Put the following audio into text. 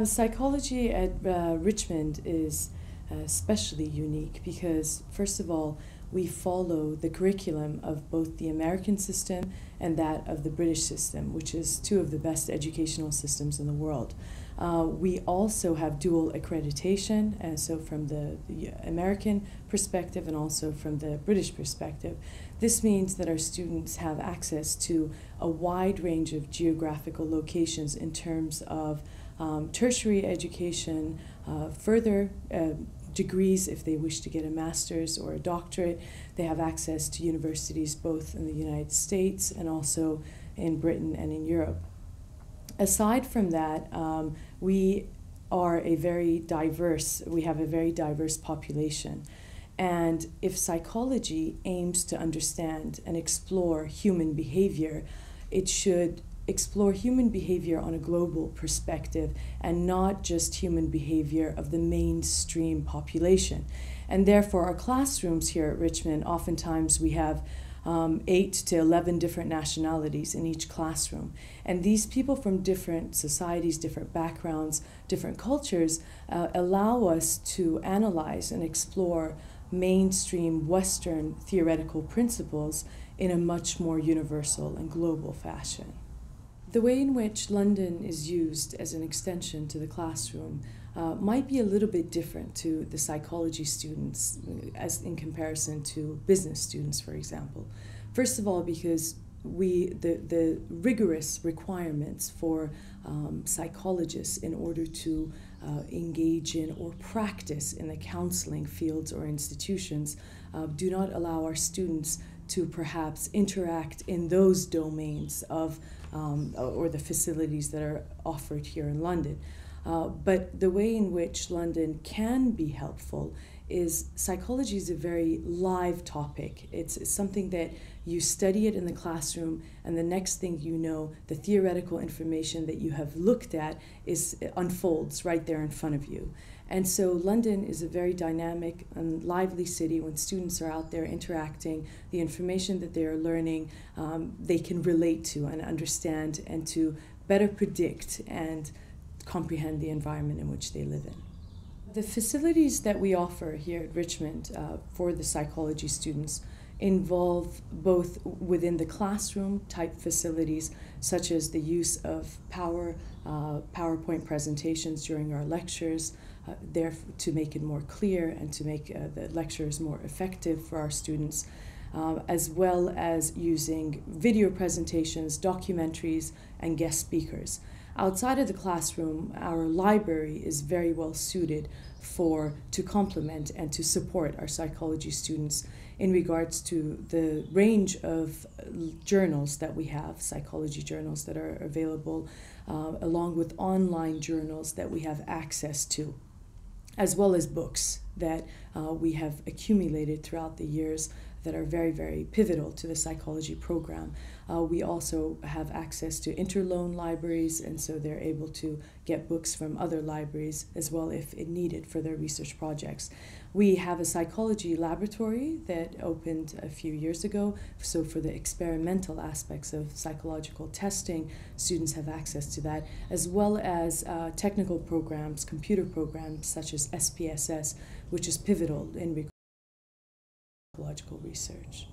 Psychology at Richmond is especially unique because, first of all, we follow the curriculum of both the American system and that of the British system, which is two of the best educational systems in the world. We also have dual accreditation, and so from the American perspective and also from the British perspective. This means that our students have access to a wide range of geographical locations in terms of tertiary education, further degrees if they wish to get a master's or a doctorate. They have access to universities both in the United States and also in Britain and in Europe. Aside from that, we have a very diverse population. And if psychology aims to understand and explore human behavior, it should explore human behavior on a global perspective and not just human behavior of the mainstream population. And therefore, our classrooms here at Richmond, oftentimes we have 8 to 11 different nationalities in each classroom. And these people from different societies, different backgrounds, different cultures allow us to analyze and explore mainstream Western theoretical principles in a much more universal and global fashion. The way in which London is used as an extension to the classroom might be a little bit different to the psychology students as in comparison to business students, for example. First of all, because the rigorous requirements for psychologists in order to engage in or practice in the counseling fields or institutions do not allow our students to perhaps interact in those domains of or the facilities that are offered here in London. But the way in which London can be helpful is psychology is a very live topic. It's something that you study it in the classroom, and the next thing you know, the theoretical information that you have looked at unfolds right there in front of you. And so London is a very dynamic and lively city. When students are out there interacting, the information that they are learning, they can relate to and understand and to better predict and comprehend the environment in which they live in. The facilities that we offer here at Richmond for the psychology students involve both within the classroom type facilities, such as the use of PowerPoint presentations during our lectures, there to make it more clear and to make the lectures more effective for our students, as well as using video presentations, documentaries, and guest speakers. Outside of the classroom, our library is very well suited to complement and to support our psychology students in regards to the range of journals that we have, psychology journals that are available, along with online journals that we have access to, as well as books that we have accumulated throughout the years that are very, very pivotal to the psychology program. We also have access to interloan libraries, and so they're able to get books from other libraries as well if needed for their research projects. We have a psychology laboratory that opened a few years ago, so for the experimental aspects of psychological testing, students have access to that, as well as technical programs, computer programs such as SPSS, which is pivotal in psychological research.